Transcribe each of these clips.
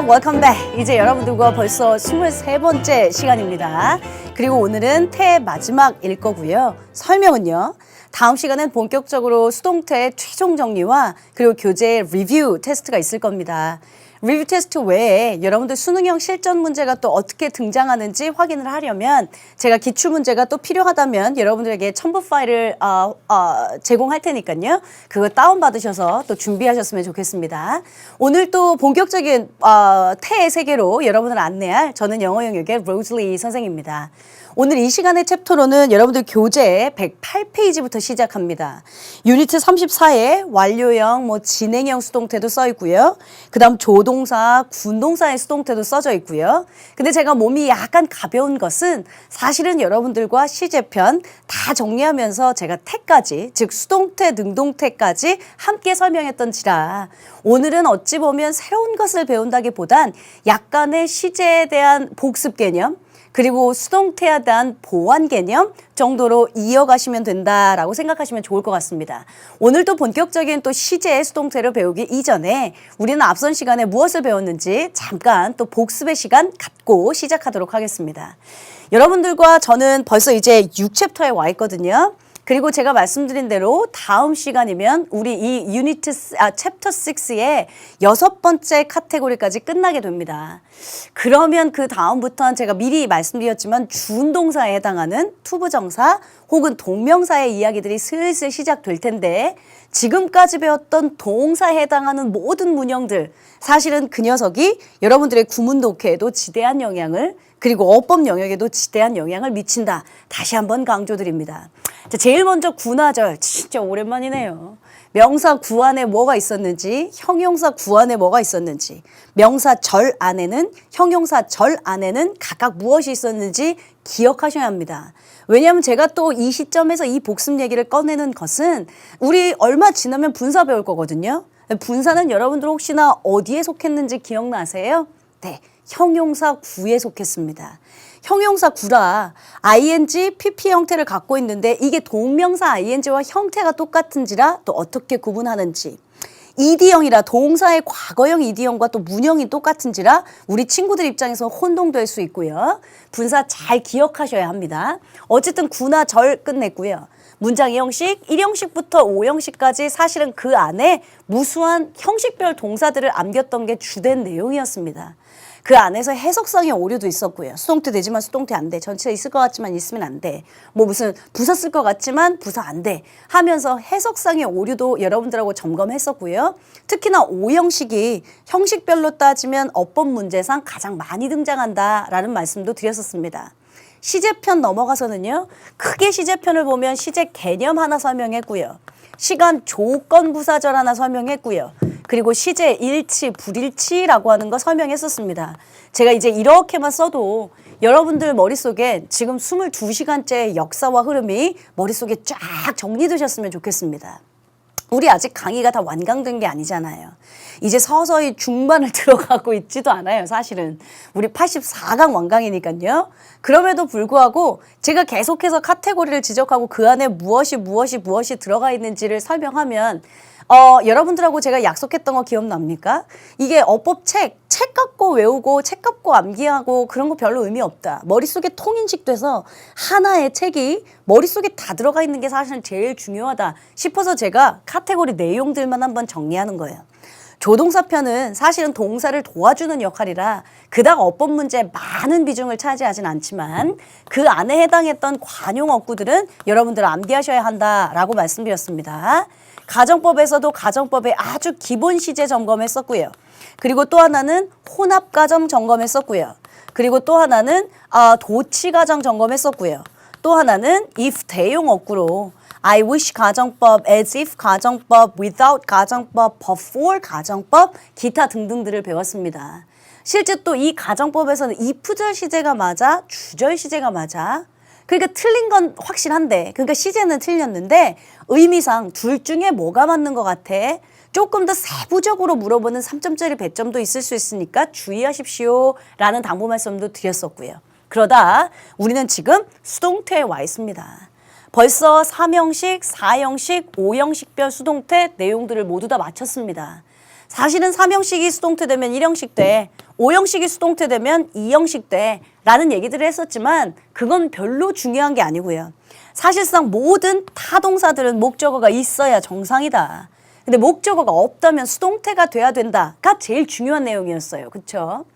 welcome back. 이제 여러분들과 벌써 23번째 시간입니다. 그리고 오늘은 태의 마지막일 거고요. 설명은요. 다음 시간엔 본격적으로 수동태 최종 정리와 그리고 교재 리뷰 테스트가 있을 겁니다. 리뷰 테스트 외에 여러분들 수능형 실전 문제가 또 어떻게 등장하는지 확인을 하려면 제가 기출문제가 또 필요하다면 여러분들에게 첨부 파일을 제공할 테니까요. 그거 다운받으셔서 또 준비하셨으면 좋겠습니다. 오늘 또 본격적인 태의 세계로 여러분을 안내할 저는 영어 영역의 로즐리 선생입니다. 오늘 이 시간의 챕터로는 여러분들 교재 108페이지부터 시작합니다. 유니트 34에 완료형, 진행형 수동태도 써 있고요. 그 다음 조동사, 군동사의 수동태도 써져 있고요. 근데 제가 몸이 약간 가벼운 것은 사실은 여러분들과 시제편 다 정리하면서 제가 태까지, 즉 수동태, 능동태까지 함께 설명했던지라 오늘은 어찌 보면 새로운 것을 배운다기보단 약간의 시제에 대한 복습 개념, 그리고 수동태에 대한 보완 개념 정도로 이어가시면 된다라고 생각하시면 좋을 것 같습니다. 오늘 또 본격적인 또 시제의 수동태를 배우기 이전에 우리는 앞선 시간에 무엇을 배웠는지 잠깐 또 복습의 시간 갖고 시작하도록 하겠습니다. 여러분들과 저는 벌써 이제 6챕터에 와 있거든요. 그리고 제가 말씀드린 대로 다음 시간이면 우리 이 유니트 챕터 6의 6번째 카테고리까지 끝나게 됩니다. 그러면 그 다음부터는 제가 미리 말씀드렸지만 준동사에 해당하는 투부정사 혹은 동명사의 이야기들이 슬슬 시작될 텐데 지금까지 배웠던 동사에 해당하는 모든 문형들 사실은 그 녀석이 여러분들의 구문 독해에도 지대한 영향을 그리고 어법 영역에도 지대한 영향을 미친다. 다시 한번 강조드립니다. 자, 제일 먼저 군화절 진짜 오랜만이네요. 명사 구 안에 뭐가 있었는지, 형용사 구 안에 뭐가 있었는지, 명사 절 안에는, 형용사 절 안에는 각각 무엇이 있었는지 기억하셔야 합니다. 왜냐하면 제가 또 이 시점에서 이 복습 얘기를 꺼내는 것은 우리 얼마 지나면 분사 배울 거거든요. 분사는 여러분들 혹시나 어디에 속했는지 기억나세요? 네, 형용사 구에 속했습니다. 형용사 구라 ing, pp 형태를 갖고 있는데 이게 동명사 ing와 형태가 똑같은지라 또 어떻게 구분하는지 ed형이라 동사의 과거형 ed형과 또 문형이 똑같은지라 우리 친구들 입장에서 혼동될 수 있고요. 분사 잘 기억하셔야 합니다. 어쨌든 구나 절 끝냈고요. 문장의 형식 1형식부터 5형식까지 사실은 그 안에 무수한 형식별 동사들을 암겼던 게 주된 내용이었습니다. 그 안에서 해석상의 오류도 있었고요. 수동태 되지만 수동태 안 돼. 전체 있을 것 같지만 있으면 안 돼. 뭐 무슨 부사 쓸 것 같지만 부사 안 돼. 하면서 해석상의 오류도 여러분들하고 점검했었고요. 특히나 5형식이 형식별로 따지면 어법 문제상 가장 많이 등장한다라는 말씀도 드렸었습니다. 시제편 넘어가서는요. 크게 시제편을 보면 시제 개념 하나 설명했고요. 시간 조건 부사절 하나 설명했고요. 그리고 시제 일치, 불일치라고 하는 거 설명했었습니다. 제가 이제 이렇게만 써도 여러분들 머릿속에 지금 22시간째 역사와 흐름이 머릿속에 쫙 정리되셨으면 좋겠습니다. 우리 아직 강의가 다 완강된 게 아니잖아요. 이제 서서히 중반을 들어가고 있지도 않아요, 사실은. 우리 84강 완강이니까요. 그럼에도 불구하고 제가 계속해서 카테고리를 지적하고 그 안에 무엇이 들어가 있는지를 설명하면 여러분들하고 제가 약속했던 거 기억납니까? 이게 어법 책 갖고 외우고 책 갖고 암기하고 그런 거 별로 의미 없다. 머릿속에 통인식돼서 하나의 책이 머릿속에 다 들어가 있는 게 사실 제일 중요하다 싶어서 제가 카테고리 내용들만 한번 정리하는 거예요. 조동사편은 사실은 동사를 도와주는 역할이라 그닥 어법 문제에 많은 비중을 차지하진 않지만 그 안에 해당했던 관용 어구들은 여러분들 암기하셔야 한다라고 말씀드렸습니다. 가정법에서도 가정법의 아주 기본 시제 점검했었고요. 그리고 또 하나는 혼합가정 점검했었고요. 그리고 또 하나는 도치가정 점검했었고요. 또 하나는 if 대용 어구로 I wish 가정법, as if 가정법, without 가정법, before 가정법, 기타 등등들을 배웠습니다. 실제 또 이 가정법에서는 if절 시제가 맞아, 주절 시제가 맞아. 그러니까 틀린 건 확실한데, 그러니까 시제는 틀렸는데 의미상 둘 중에 뭐가 맞는 것 같아? 조금 더 세부적으로 물어보는 3점짜리 배점도 있을 수 있으니까 주의하십시오 라는 당부 말씀도 드렸었고요. 그러다 우리는 지금 수동태에 와 있습니다. 벌써 3형식, 4형식, 5형식별 수동태 내용들을 모두 다 마쳤습니다. 사실은 3형식이 수동태 되면 1형식 돼. 5형식이 수동태 되면 2형식 돼. 라는 얘기들을 했었지만 그건 별로 중요한 게 아니고요. 사실상 모든 타동사들은 목적어가 있어야 정상이다. 근데 목적어가 없다면 수동태가 돼야 된다가 제일 중요한 내용이었어요. 그렇죠?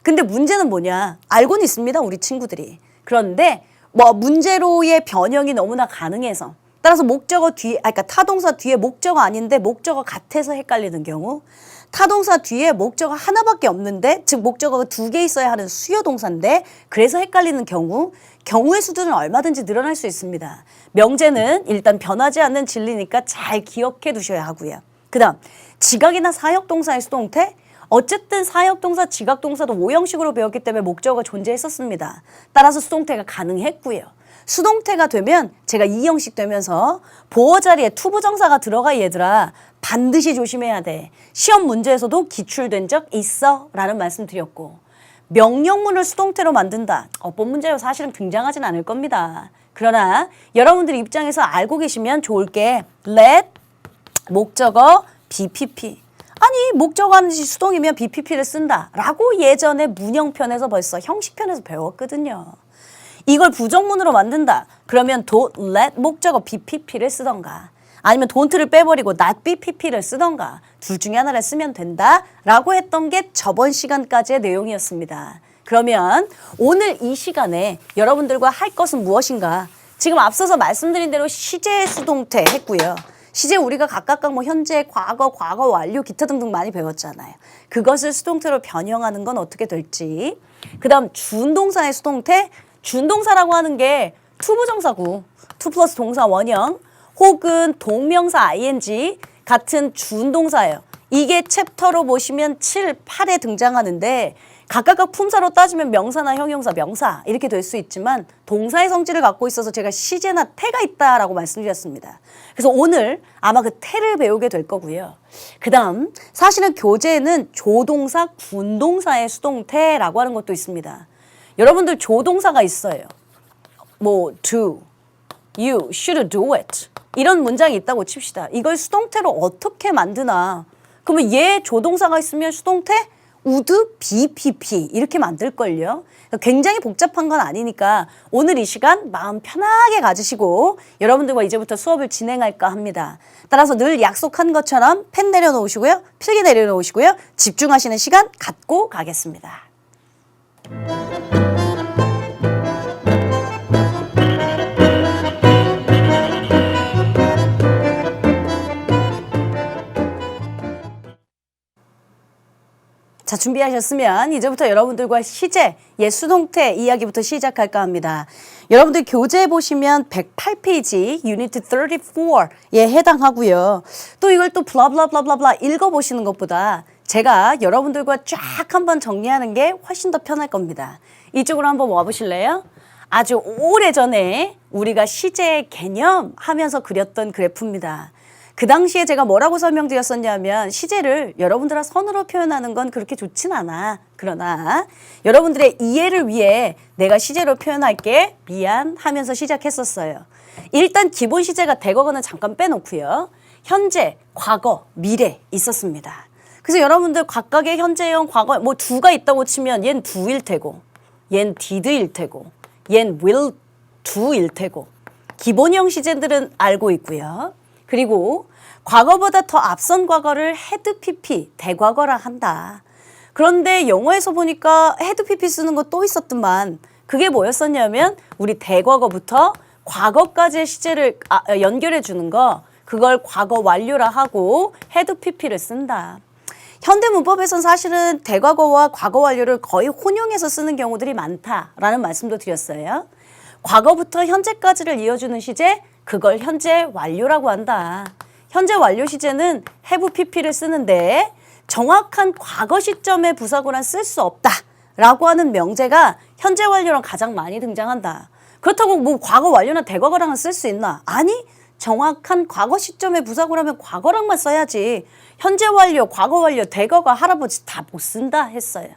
근데 문제는 뭐냐? 알고는 있습니다. 우리 친구들이. 그런데 뭐 문제로의 변형이 너무나 가능해서 따라서 목적어 뒤에, 그러니까 타동사 뒤에 목적어 아닌데 목적어 같아서 헷갈리는 경우, 타동사 뒤에 목적어 하나밖에 없는데, 즉 목적어가 2개 있어야 하는 수요 동사인데 그래서 헷갈리는 경우, 경우의 수들은 얼마든지 늘어날 수 있습니다. 명제는 일단 변하지 않는 진리니까 잘 기억해 두셔야 하고요. 그 다음 지각이나 사역동사의 수동태, 어쨌든 사역동사, 지각동사도 5형식으로 배웠기 때문에 목적어가 존재했었습니다. 따라서 수동태가 가능했고요. 수동태가 되면 제가 2형식 되면서 보어 자리에 투부정사가 들어가 얘들아 반드시 조심해야 돼. 시험 문제에서도 기출된 적 있어 라는 말씀 드렸고, 명령문을 수동태로 만든다. 어법 문제로 사실은 등장하진 않을 겁니다. 그러나 여러분들 입장에서 알고 계시면 좋을 게 let 목적어 BPP. 아니 목적어 하는 시 수동이면 BPP를 쓴다 라고 예전에 문형편에서 벌써 형식편에서 배웠거든요. 이걸 부정문으로 만든다. 그러면 don't let 목적어 BPP를 쓰던가 아니면 don't를 빼버리고 not BPP를 쓰던가 둘 중에 하나를 쓰면 된다라고 했던 게 저번 시간까지의 내용이었습니다. 그러면 오늘 이 시간에 여러분들과 할 것은 무엇인가? 지금 앞서서 말씀드린 대로 시제 수동태 했고요. 시제 우리가 각각 뭐 현재, 과거, 과거 완료, 기타 등등 많이 배웠잖아요. 그것을 수동태로 변형하는 건 어떻게 될지. 그 다음 준동사의 수동태. 준동사라고 하는 게 투부정사구, 투 플러스 동사 원형 혹은 동명사 ing 같은 준동사예요. 이게 챕터로 보시면 7, 8에 등장하는데 각각 품사로 따지면 명사나 형용사, 명사 이렇게 될 수 있지만 동사의 성질을 갖고 있어서 제가 시제나 태가 있다라고 말씀드렸습니다. 그래서 오늘 아마 그 태를 배우게 될 거고요. 그 다음 사실은 교재에는 조동사, 군동사의 수동태라고 하는 것도 있습니다. 여러분들 조동사가 있어요. 뭐 do, you should do it 이런 문장이 있다고 칩시다. 이걸 수동태로 어떻게 만드나? 그러면 얘 조동사가 있으면 수동태 would BPP 이렇게 만들걸요. 굉장히 복잡한 건 아니니까 오늘 이 시간 마음 편하게 가지시고 여러분들과 이제부터 수업을 진행할까 합니다. 따라서 늘 약속한 것처럼 펜 내려놓으시고요. 필기 내려놓으시고요. 집중하시는 시간 갖고 가겠습니다. 자, 준비하셨으면 이제부터 여러분들과 시제, 수동태 이야기부터 시작할까 합니다. 여러분들 교재 보시면 108페이지 유니트 34에 해당하고요. 또 이걸 또 블라블라블라블라 읽어보시는 것보다 제가 여러분들과 쫙 한번 정리하는 게 훨씬 더 편할 겁니다. 이쪽으로 한번 와보실래요? 아주 오래전에 우리가 시제의 개념 하면서 그렸던 그래프입니다. 그 당시에 제가 뭐라고 설명드렸었냐면 시제를 여러분들과 선으로 표현하는 건 그렇게 좋진 않아. 그러나 여러분들의 이해를 위해 내가 시제로 표현할게. 미안 하면서 시작했었어요. 일단 기본 시제가 대거거는 잠깐 빼놓고요. 현재, 과거, 미래 있었습니다. 그래서 여러분들 각각의 현재형, 과거 뭐 두가 있다고 치면 얜 do일 테고 얜 did일 테고 얜 will do일 테고 기본형 시제들은 알고 있고요. 그리고 과거보다 더 앞선 과거를 had pp, 대과거라 한다. 그런데 영어에서 보니까 had pp 쓰는 거 또 있었더만 그게 뭐였었냐면 우리 대과거부터 과거까지의 시제를 연결해 주는 거 그걸 과거 완료라 하고 had pp를 쓴다. 현대 문법에선 사실은 대과거와 과거 완료를 거의 혼용해서 쓰는 경우들이 많다라는 말씀도 드렸어요. 과거부터 현재까지를 이어주는 시제 그걸 현재 완료라고 한다. 현재 완료 시제는 have pp를 쓰는데 정확한 과거 시점의 부사구란 쓸 수 없다라고 하는 명제가 현재 완료랑 가장 많이 등장한다. 그렇다고 뭐 과거 완료나 대과거랑은 쓸 수 있나? 아니, 정확한 과거 시점의 부사구라면 과거랑만 써야지. 현재 완료, 과거 완료, 대과거, 할아버지 다 못 쓴다 했어요.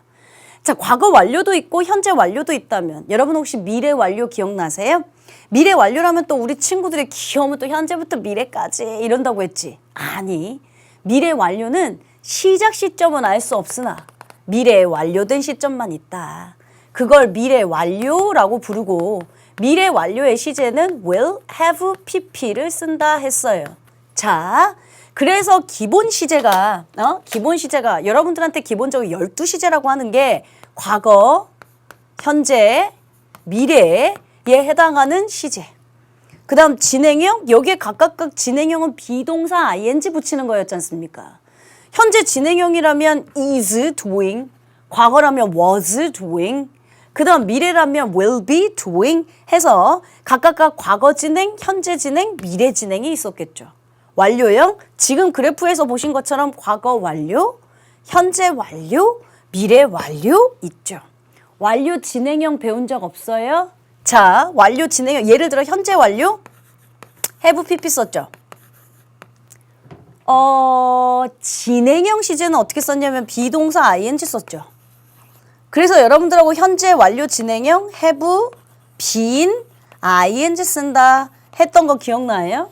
자, 과거 완료도 있고 현재 완료도 있다면 여러분 혹시 미래 완료 기억나세요? 미래 완료라면 또 우리 친구들의 귀여우면 또 현재부터 미래까지 이런다고 했지. 아니, 미래 완료는 시작 시점은 알 수 없으나 미래에 완료된 시점만 있다. 그걸 미래 완료라고 부르고 미래 완료의 시제는 will have pp를 쓴다 했어요. 자, 그래서 기본 시제가 여러분들한테 기본적으로 12시제라고 하는 게 과거, 현재, 미래에 해당하는 시제. 그 다음 진행형, 여기에 각각 진행형은 비동사 ing 붙이는 거였지 않습니까? 현재 진행형이라면 is doing, 과거라면 was doing, 그 다음 미래라면 will be doing 해서 각각 과거 진행, 현재 진행, 미래 진행이 있었겠죠. 완료형, 지금 그래프에서 보신 것처럼 과거 완료, 현재 완료, 미래 완료 있죠. 완료 진행형 배운 적 없어요? 자, 완료 진행형, 예를 들어 현재 완료, have pp 썼죠. 진행형 시제는 어떻게 썼냐면 비동사 ing 썼죠. 그래서 여러분들하고 현재 완료 진행형 have been ing 쓴다 했던 거 기억나요?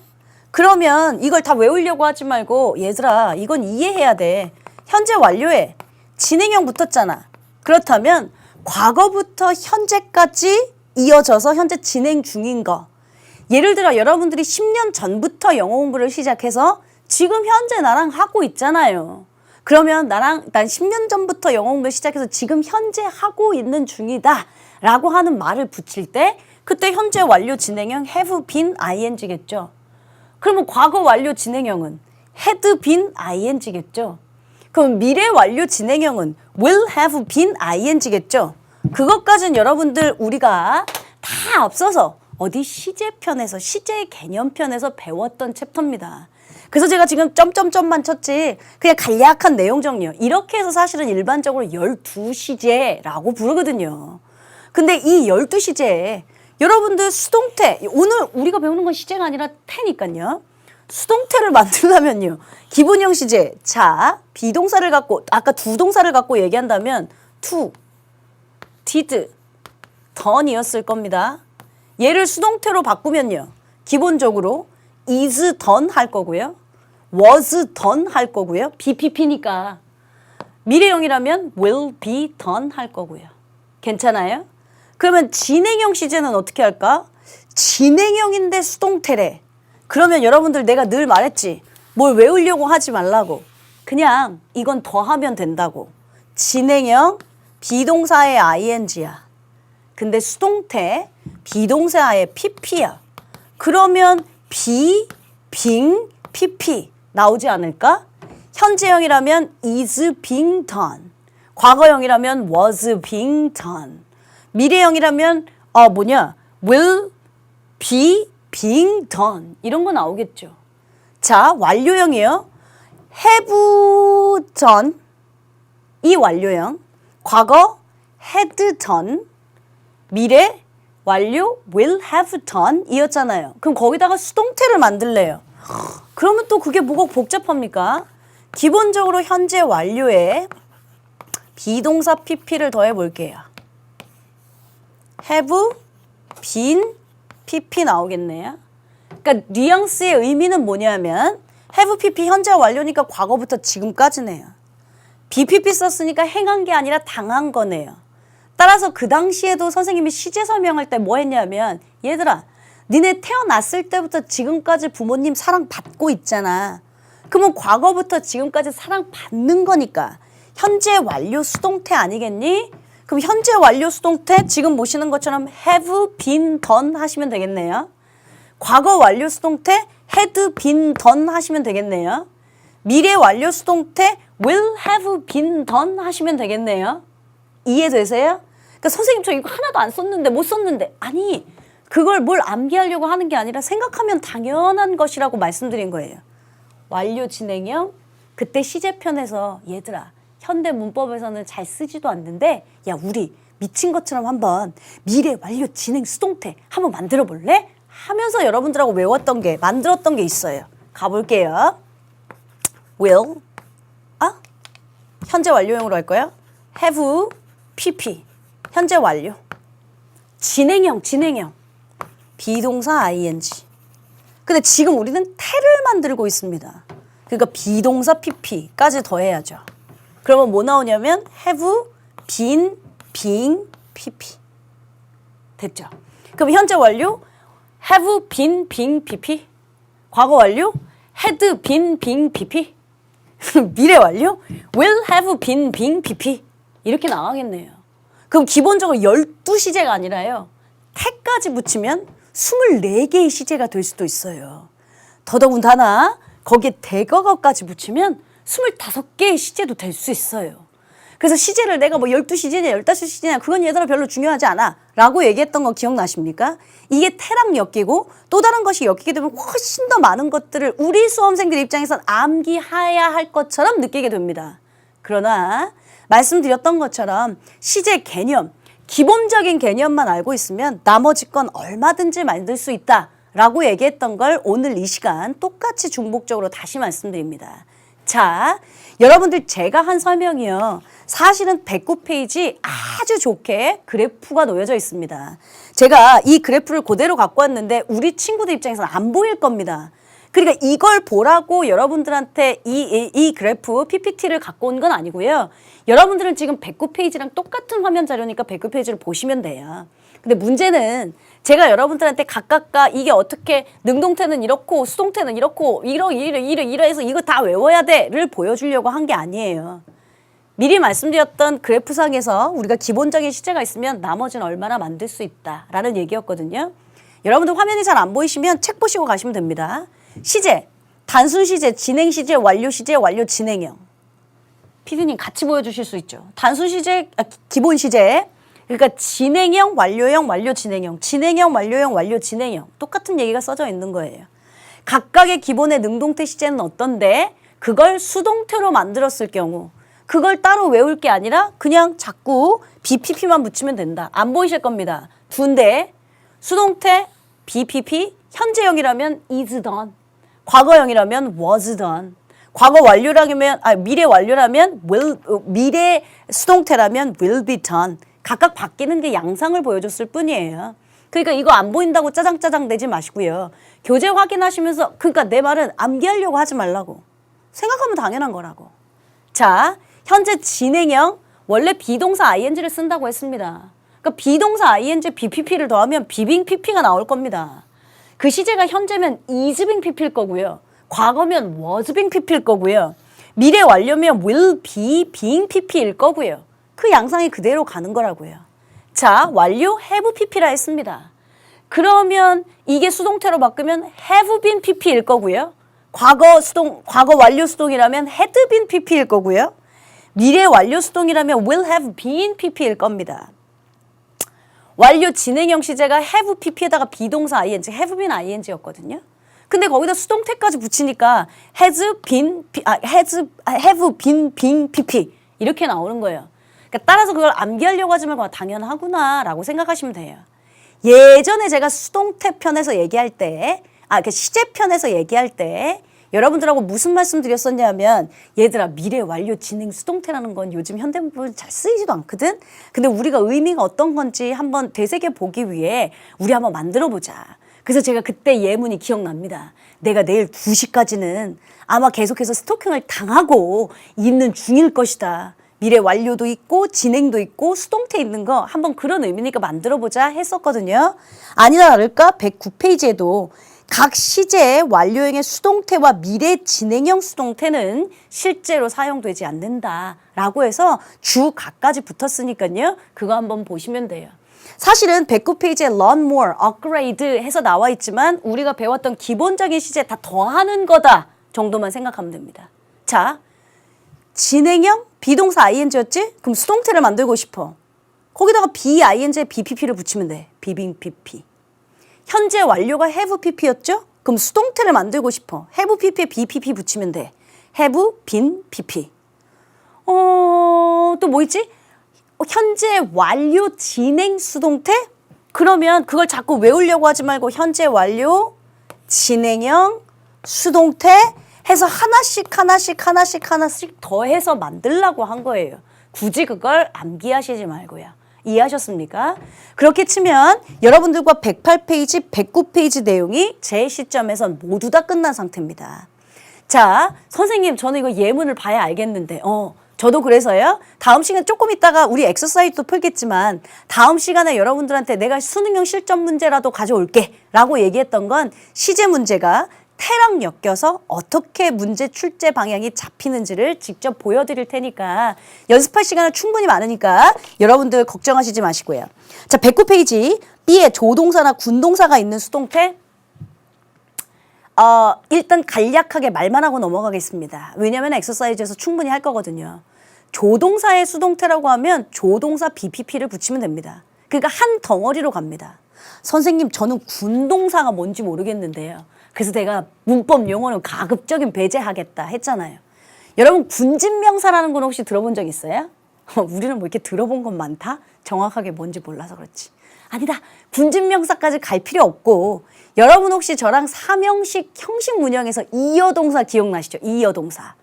그러면 이걸 다 외우려고 하지 말고 얘들아 이건 이해해야 돼. 현재 완료에 진행형 붙었잖아. 그렇다면 과거부터 현재까지 이어져서 현재 진행 중인 거. 예를 들어 여러분들이 10년 전부터 영어 공부를 시작해서 지금 현재 나랑 하고 있잖아요. 그러면 난 10년 전부터 영어 공부를 시작해서 지금 현재 하고 있는 중이다 라고 하는 말을 붙일 때 그때 현재 완료 진행형 have been ing겠죠. 그러면 과거 완료 진행형은 had been ing겠죠. 그럼 미래 완료 진행형은 will have been ing겠죠. 그것까지는 여러분들 우리가 다 앞서서 어디 시제편에서 시제 개념편에서 배웠던 챕터입니다. 그래서 제가 지금 점점점만 쳤지 그냥 간략한 내용 정리요. 이렇게 해서 사실은 일반적으로 12시제라고 부르거든요. 근데 이 12시제에 여러분들 수동태, 오늘 우리가 배우는 건 시제가 아니라 태니까요. 수동태를 만들려면요. 기본형 시제, 자, 비동사를 갖고 아까 두 동사를 갖고 얘기한다면 to, did, done이었을 겁니다. 얘를 수동태로 바꾸면요. 기본적으로 is done 할 거고요. was done 할 거고요. BPP니까. 미래형이라면 will be done 할 거고요. 괜찮아요? 그러면 진행형 시제는 어떻게 할까? 진행형인데 수동태래. 그러면 여러분들 내가 늘 말했지. 뭘 외우려고 하지 말라고. 그냥 이건 더하면 된다고. 진행형 비동사의 ing야. 근데 수동태 비동사의 pp야. 그러면 be, being, pp 나오지 않을까? 현재형이라면 is being done. 과거형이라면 was being done. 미래형이라면 will be being done. 이런 거 나오겠죠. 자, 완료형이요. have done. 이 완료형. 과거 had done. 미래 완료 will have done 이었잖아요. 그럼 거기다가 수동태를 만들래요. 그러면 또 그게 뭐가 복잡합니까? 기본적으로 현재 완료에 비동사 pp를 더해 볼게요. have been pp 나오겠네요. 그러니까 뉘앙스의 의미는 뭐냐면 have pp 현재 완료니까 과거부터 지금까지네요. bpp 썼으니까 행한 게 아니라 당한 거네요. 따라서 그 당시에도 선생님이 시제 설명할 때 뭐 했냐면 얘들아 니네 태어났을 때부터 지금까지 부모님 사랑받고 있잖아. 그러면 과거부터 지금까지 사랑받는 거니까 현재 완료 수동태 아니겠니? 그럼 현재 완료 수동태 지금 보시는 것처럼 have been done 하시면 되겠네요. 과거 완료 수동태 had been done 하시면 되겠네요. 미래 완료 수동태 will have been done 하시면 되겠네요. 이해되세요? 그러니까 선생님 저 이거 하나도 안 썼는데 못 썼는데 아니 그걸 뭘 암기하려고 하는 게 아니라 생각하면 당연한 것이라고 말씀드린 거예요. 완료 진행형 그때 시제편에서 얘들아 현대 문법에서는 잘 쓰지도 않는데 야 우리 미친 것처럼 한번 미래 완료 진행 수동태 한번 만들어 볼래? 하면서 여러분들하고 외웠던 게 만들었던 게 있어요. 가볼게요. will 현재 완료형으로 할 거예요. have pp 현재 완료 진행형 비동사 ing 근데 지금 우리는 태를 만들고 있습니다. 그러니까 비동사 pp까지 더해야죠. 그러면 뭐 나오냐면 have been being pp. 됐죠? 그럼 현재 완료 have been being pp. 과거 완료 had been being pp. 미래 완료 will have been being pp. 이렇게 나가겠네요. 그럼 기본적으로 12시제가 아니라요. 태까지 붙이면 24개의 시제가 될 수도 있어요. 더더군다나 거기에 대거거까지 붙이면 25개의 시제도 될 수 있어요. 그래서 시제를 내가 뭐 12시제냐 15시제냐 그건 얘들아 별로 중요하지 않아 라고 얘기했던 거 기억나십니까? 이게 태랑 엮이고 또 다른 것이 엮이게 되면 훨씬 더 많은 것들을 우리 수험생들 입장에선 암기해야 할 것처럼 느끼게 됩니다. 그러나 말씀드렸던 것처럼 시제 개념, 기본적인 개념만 알고 있으면 나머지 건 얼마든지 만들 수 있다 라고 얘기했던 걸 오늘 이 시간 똑같이 중복적으로 다시 말씀드립니다. 자, 여러분들 제가 한 설명이요. 사실은 109페이지 아주 좋게 그래프가 놓여져 있습니다. 제가 이 그래프를 그대로 갖고 왔는데 우리 친구들 입장에서는 안 보일 겁니다. 그러니까 이걸 보라고 여러분들한테 이 그래프 PPT를 갖고 온 건 아니고요. 여러분들은 지금 109페이지랑 똑같은 화면 자료니까 109페이지를 보시면 돼요. 근데 문제는 제가 여러분들한테 각각가 이게 어떻게 능동태는 이렇고 수동태는 이렇고 이러해서 이거 다 외워야 돼를 보여주려고 한 게 아니에요. 미리 말씀드렸던 그래프상에서 우리가 기본적인 시제가 있으면 나머지는 얼마나 만들 수 있다라는 얘기였거든요. 여러분들 화면이 잘 안 보이시면 책 보시고 가시면 됩니다. 시제, 단순 시제, 진행 시제, 완료 시제, 완료 진행형. 피디님 같이 보여주실 수 있죠. 단순 시제, 기본 시제. 그러니까 진행형, 완료형, 완료 진행형, 진행형, 완료형, 완료 진행형. 똑같은 얘기가 써져 있는 거예요. 각각의 기본의 능동태 시제는 어떤데 그걸 수동태로 만들었을 경우 그걸 따로 외울 게 아니라 그냥 자꾸 BPP만 붙이면 된다. 안 보이실 겁니다. 두인데 수동태 BPP, 현재형이라면 is done, 과거형이라면 was done, 과거 완료라면 미래 완료라면 미래 수동태라면 will be done. 각각 바뀌는 게 양상을 보여줬을 뿐이에요. 그러니까 이거 안 보인다고 짜장짜장 내지 마시고요. 교재 확인하시면서 그러니까 내 말은 암기하려고 하지 말라고. 생각하면 당연한 거라고. 자, 현재 진행형 원래 비동사 ing를 쓴다고 했습니다. 그러니까 비동사 ing BPP를 더하면 비빙 PP가 나올 겁니다. 그 시제가 현재면 is being PP일 거고요. 과거면 was being PP일 거고요. 미래 완료면 will be being PP일 거고요. 그 양상이 그대로 가는 거라고요. 자, 완료 have pp라 했습니다. 그러면 이게 수동태로 바꾸면 have been pp일 거고요. 과거 완료 수동이라면 had been pp일 거고요. 미래 완료 수동이라면 will have been pp일 겁니다. 완료 진행형 시제가 have pp에다가 비동사 ing, have been ing였거든요. 근데 거기다 수동태까지 붙이니까 have been being pp 이렇게 나오는 거예요. 그러니까 따라서 그걸 암기하려고 하지 말고 당연하구나 라고 생각하시면 돼요. 예전에 제가 수동태 편에서 얘기할 때, 그 시제 편에서 얘기할 때 여러분들하고 무슨 말씀 드렸었냐면 얘들아 미래 완료 진행 수동태라는 건 요즘 현대문법은 잘 쓰이지도 않거든. 근데 우리가 의미가 어떤 건지 한번 되새겨 보기 위해 우리 한번 만들어 보자. 그래서 제가 그때 예문이 기억납니다. 내가 내일 2시까지는 아마 계속해서 스토킹을 당하고 있는 중일 것이다. 미래 완료도 있고 진행도 있고 수동태 있는 거 한번 그런 의미니까 만들어보자 했었거든요. 아니나 다를까 109페이지에도 각 시제의 완료형의 수동태와 미래 진행형 수동태는 실제로 사용되지 않는다라고 해서 주 각까지 붙었으니까요. 그거 한번 보시면 돼요. 사실은 109페이지에 learn more, upgrade 해서 나와 있지만 우리가 배웠던 기본적인 시제 다 더하는 거다 정도만 생각하면 됩니다. 자, 진행형 비동사 ing였지? 그럼 수동태를 만들고 싶어. 거기다가 BING에 BPP를 붙이면 돼. 비빙 PP. 현재 완료가 have PP였죠? 그럼 수동태를 만들고 싶어. have PP에 BPP 붙이면 돼. have been PP. 또 뭐 있지? 현재 완료 진행 수동태? 그러면 그걸 자꾸 외우려고 하지 말고 현재 완료 진행형 수동태 해서 하나씩 더해서 만들라고 한 거예요. 굳이 그걸 암기하시지 말고요. 이해하셨습니까? 그렇게 치면 여러분들과 108페이지, 109페이지 내용이 제 시점에선 모두 다 끝난 상태입니다. 자, 선생님, 저는 이거 예문을 봐야 알겠는데, 저도 그래서요. 다음 시간 조금 있다가 우리 엑서사이즈도 풀겠지만 다음 시간에 여러분들한테 내가 수능형 실전 문제라도 가져올게 라고 얘기했던 건 시제 문제가 태랑 엮여서 어떻게 문제 출제 방향이 잡히는지를 직접 보여드릴 테니까 연습할 시간은 충분히 많으니까 여러분들 걱정하시지 마시고요. 자, 109페이지 B에 조동사나 군동사가 있는 수동태 일단 간략하게 말만 하고 넘어가겠습니다. 왜냐하면 엑서사이즈에서 충분히 할 거거든요. 조동사의 수동태라고 하면 조동사 BPP를 붙이면 됩니다. 그러니까 한 덩어리로 갑니다. 선생님, 저는 군동사가 뭔지 모르겠는데요. 그래서 내가 문법 용어는 가급적인 배제하겠다 했잖아요. 여러분, 군진명사라는 건 혹시 들어본 적 있어요? 우리는 뭐 이렇게 들어본 건 많다? 정확하게 뭔지 몰라서 그렇지. 아니다. 군진명사까지 갈 필요 없고 여러분 혹시 저랑 삼형식 형식 문형에서 이어동사 기억나시죠? 이어동사.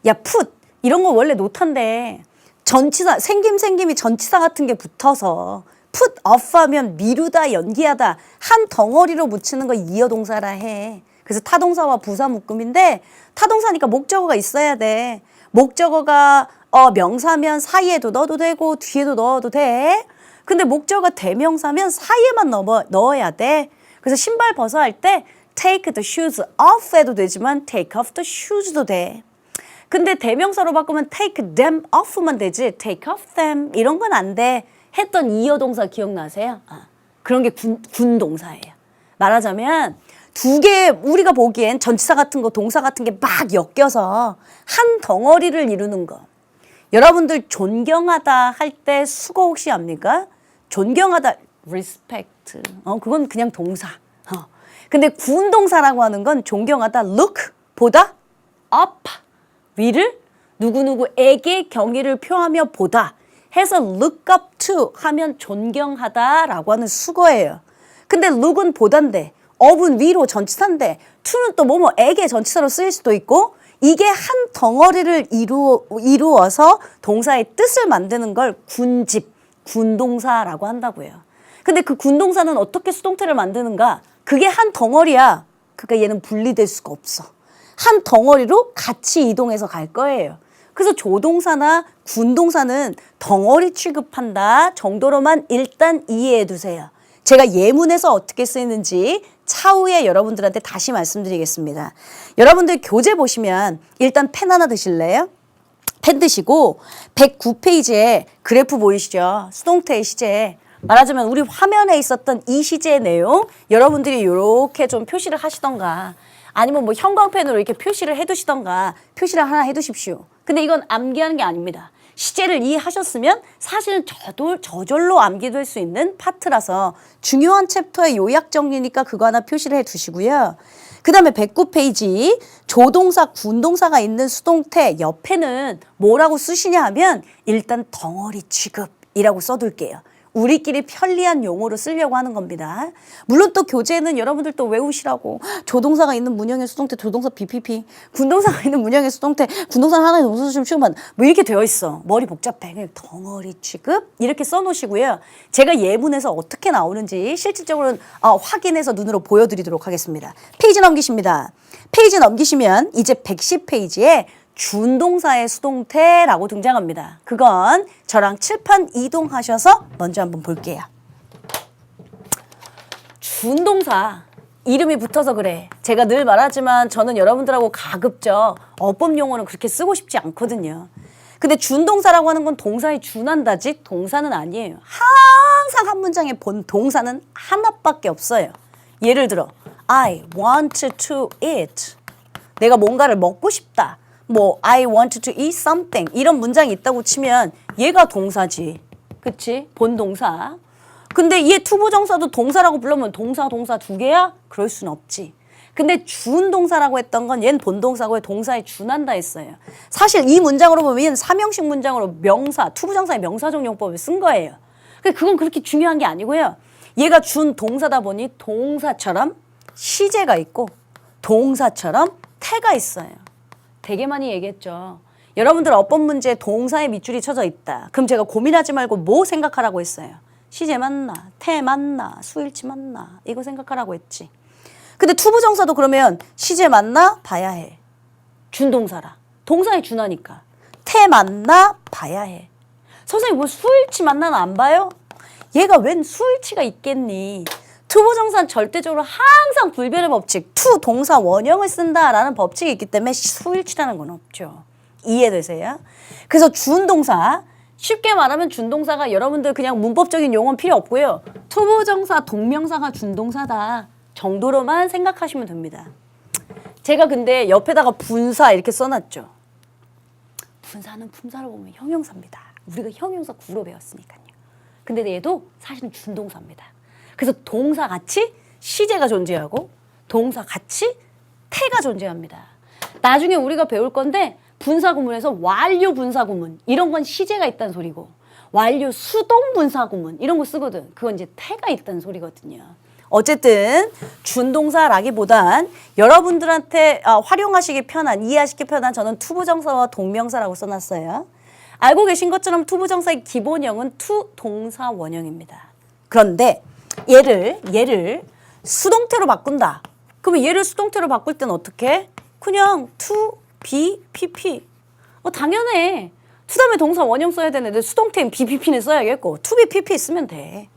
야, 풋 이런 거 원래 노탄데 전치사 생김이 전치사 같은 게 붙어서 put off 하면 미루다 연기하다 한 덩어리로 붙이는 거 이어동사라 해. 그래서 타동사와 부사 묶음인데 타동사니까 목적어가 있어야 돼. 목적어가 명사면 사이에도 넣어도 되고 뒤에도 넣어도 돼. 근데 목적어가 대명사면 사이에만 넣어야 돼. 그래서 신발 벗어 할 때 take the shoes off 해도 되지만 take off the shoes도 돼. 근데 대명사로 바꾸면 take them off만 되지 take off them 이런 건 안 돼. 했던 이어동사 기억나세요? 그런 게 군동사예요. 말하자면 두 개 우리가 보기엔 전치사 같은 거 동사 같은 게 막 엮여서 한 덩어리를 이루는 거. 여러분들 존경하다 할 때 수거 혹시 압니까? 존경하다 respect. 그건 그냥 동사. 근데 군동사라고 하는 건 존경하다 look 보다 up 위를 누구누구에게 경의를 표하며 보다 해서 look up to 하면 존경하다라고 하는 수거예요. 근데 look은 보단데 up은 위로 전치사인데 to는 또 뭐뭐에게 전치사로 쓰일 수도 있고 이게 한 덩어리를 이루어서 동사의 뜻을 만드는 걸 군집, 군동사라고 한다고요. 근데 그 군동사는 어떻게 수동태를 만드는가? 그게 한 덩어리야. 그러니까 얘는 분리될 수가 없어. 한 덩어리로 같이 이동해서 갈 거예요. 그래서 조동사나 군동사는 덩어리 취급한다 정도로만 일단 이해해 두세요. 제가 예문에서 어떻게 쓰이는지 차후에 여러분들한테 다시 말씀드리겠습니다. 여러분들 교재 보시면 일단 펜 하나 드실래요? 펜 드시고 109페이지에 그래프 보이시죠? 수동태의 시제. 말하자면 우리 화면에 있었던 이 시제의 내용 여러분들이 이렇게 좀 표시를 하시던가 아니면 뭐 형광펜으로 이렇게 표시를 해두시던가 표시를 하나 해두십시오. 근데 이건 암기하는 게 아닙니다. 시제를 이해하셨으면 사실은 저절로 암기될 수 있는 파트라서 중요한 챕터의 요약 정리니까 그거 하나 표시를 해두시고요. 그 다음에 109페이지 조동사, 군동사가 있는 수동태 옆에는 뭐라고 쓰시냐 하면 일단 덩어리 취급이라고 써둘게요. 우리끼리 편리한 용어로 쓰려고 하는 겁니다. 물론 또 교재는 여러분들 또 외우시라고 조동사가 있는 문형의 수동태 조동사 BPP 군동사가 있는 문형의 수동태 군동사는 하나의 동사 취급만 뭐 이렇게 되어 있어. 머리 복잡해. 그냥 덩어리 취급 이렇게 써놓으시고요. 제가 예문에서 어떻게 나오는지 실질적으로는 확인해서 눈으로 보여드리도록 하겠습니다. 페이지 넘기십니다. 페이지 넘기시면 이제 110페이지에 준동사의 수동태라고 등장합니다. 그건 저랑 칠판 이동하셔서 먼저 한번 볼게요. 준동사 이름이 붙어서 그래. 제가 늘 말하지만 저는 여러분들하고 가급적 어법 용어는 그렇게 쓰고 싶지 않거든요. 근데 준동사라고 하는 건 동사에 준한다지 동사는 아니에요. 항상 한 문장에 본 동사는 하나밖에 없어요. 예를 들어 I want to eat. 내가 뭔가를 먹고 싶다. 뭐 I want to eat something 이런 문장이 있다고 치면 얘가 동사지. 그치? 본동사. 근데 얘 투부정사도 동사라고 부르면 동사 두 개야? 그럴 순 없지. 근데 준동사라고 했던 건 얘는 본동사고 동사에 준한다 했어요. 사실 이 문장으로 보면 삼형식 문장으로 명사, 투부정사의 명사정용법을 쓴 거예요. 그건 그렇게 중요한 게 아니고요. 얘가 준동사다 보니 동사처럼 시제가 있고 동사처럼 태가 있어요. 되게 많이 얘기했죠. 여러분들 어법 문제에 동사의 밑줄이 쳐져 있다. 그럼 제가 고민하지 말고 뭐 생각하라고 했어요? 시제 맞나? 태 맞나? 수일치 맞나? 이거 생각하라고 했지. 근데 투부정사도 그러면 시제 맞나? 봐야 해. 준동사라. 동사에 준하니까. 태 만나 봐야 해. 선생님 뭐 수일치 만나는 안 봐요? 얘가 웬 수일치가 있겠니? 투부정사는 절대적으로 항상 불변의 법칙, 투 동사 원형을 쓴다라는 법칙이 있기 때문에 수일치라는 건 없죠. 이해되세요? 그래서 준동사, 쉽게 말하면 준동사가 여러분들 그냥 문법적인 용어는 필요 없고요. 투부정사, 동명사가 준동사다 정도로만 생각하시면 됩니다. 제가 근데 옆에다가 분사 이렇게 써놨죠. 분사는 품사로 보면 형용사입니다. 우리가 형용사 구로 배웠으니까요. 근데 얘도 사실은 준동사입니다. 그래서 동사같이 시제가 존재하고 동사같이 태가 존재합니다. 나중에 우리가 배울 건데 분사구문에서 완료 분사구문 이런 건 시제가 있다는 소리고 완료 수동 분사구문 이런 거 쓰거든. 그건 이제 태가 있다는 소리거든요. 어쨌든 준동사라기보단 여러분들한테 활용하시기 편한, 이해하시기 편한 저는 투부정사와 동명사라고 써놨어요. 알고 계신 것처럼 투부정사의 기본형은 투동사 원형입니다. 그런데 얘를 수동태로 바꾼다. 그러면 얘를 수동태로 바꿀 때는 어떻게? 그냥 to, be, pp. 당연해. to 다음에 동사 원형 써야 되는데 수동태인 be, pp는 써야겠고 to, be, pp 쓰면 돼.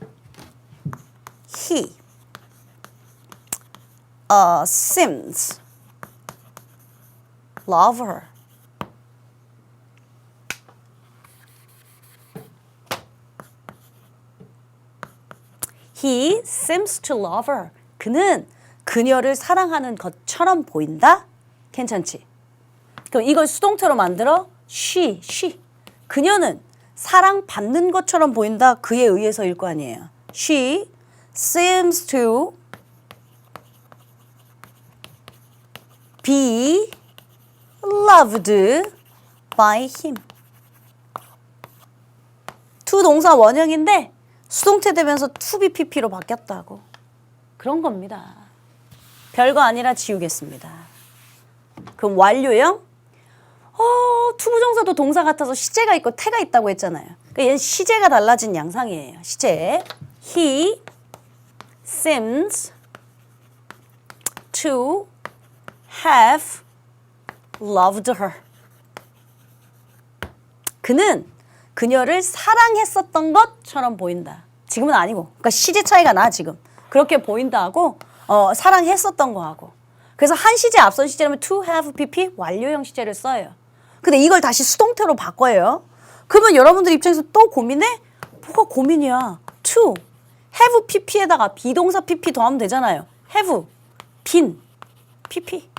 He seems love her. He seems to love her. 그는 그녀를 사랑하는 것처럼 보인다? 괜찮지? 그럼 이걸 수동태로 만들어 she. 그녀는 사랑받는 것처럼 보인다? 그에 의해서일 거 아니에요. She seems to be loved by him. to 동사 원형인데 수동태 되면서 to be pp로 바뀌었다고. 그런 겁니다. 별거 아니라 지우겠습니다. 그럼 완료형? 투부정사도 동사 같아서 시제가 있고 태가 있다고 했잖아요. 그러니까 얘는 시제가 달라진 양상이에요. 시제. He seems to have loved her. 그는 그녀를 사랑했었던 것처럼 보인다. 지금은 아니고. 그러니까 시제 차이가 나 지금. 그렇게 보인다 하고 사랑했었던 거 하고. 그래서 한 시제 앞선 시제라면 to have pp 완료형 시제를 써요. 근데 이걸 다시 수동태로 바꿔요. 그러면 여러분들 입장에서 또 고민해? 뭐가 고민이야. to have pp에다가 비동사 pp 더하면 되잖아요. have been pp.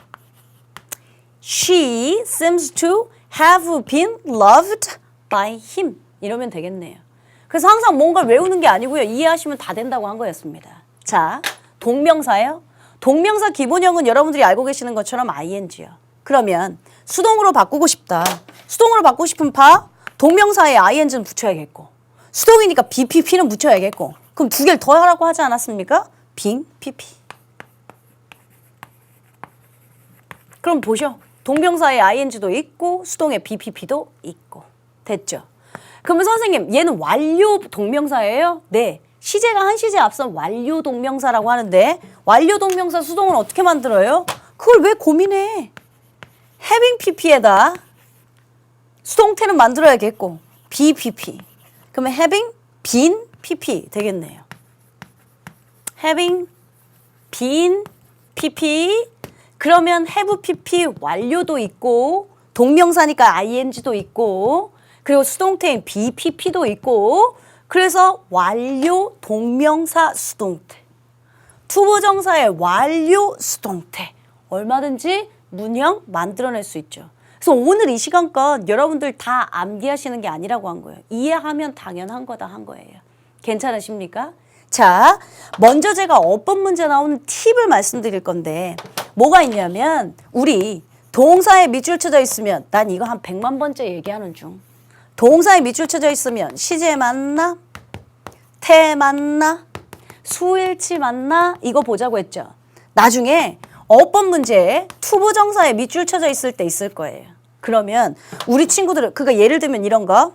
She seems to have been loved by him. 이러면 되겠네요. 그래서 항상 뭔가 외우는 게 아니고요. 이해하시면 다 된다고 한 거였습니다. 자, 동명사예요. 동명사 기본형은 여러분들이 알고 계시는 것처럼 ing요. 그러면 수동으로 바꾸고 싶다. 수동으로 바꾸고 싶은 동명사에 ing는 붙여야겠고 수동이니까 bpp는 붙여야겠고 그럼 두 개를 더 하라고 하지 않았습니까? being pp. 그럼 보셔. 동명사에 ing도 있고 수동에 bpp도 있고. 됐죠? 그러면 선생님 얘는 완료 동명사예요? 네. 시제가 한 시제 앞선 완료 동명사라고 하는데 완료 동명사 수동을 어떻게 만들어요? 그걸 왜 고민해? having pp에다 수동태는 만들어야겠고 be pp. 그러면 having been pp 되겠네요. having been pp. 그러면 have pp 완료도 있고 동명사니까 ing도 있고 그리고 수동태인 be pp도 있고 그래서 완료 동명사 수동태. 투부정사의 완료 수동태. 얼마든지 문형 만들어낼 수 있죠. 그래서 오늘 이 시간껏 여러분들 다 암기하시는 게 아니라고 한 거예요. 이해하면 당연한 거다 한 거예요. 괜찮으십니까? 자, 먼저 제가 어법 문제 나오는 팁을 말씀드릴 건데 뭐가 있냐면 우리 동사에 밑줄 쳐져 있으면 난 이거 한 100만 번째 얘기하는 중. 동사에 밑줄 쳐져 있으면 시제 맞나? 태 맞나? 수일치 맞나? 이거 보자고 했죠. 나중에 어법 문제에 투부정사에 밑줄 쳐져 있을 때 있을 거예요. 그러면 우리 친구들은 그러니까 예를 들면 이런 거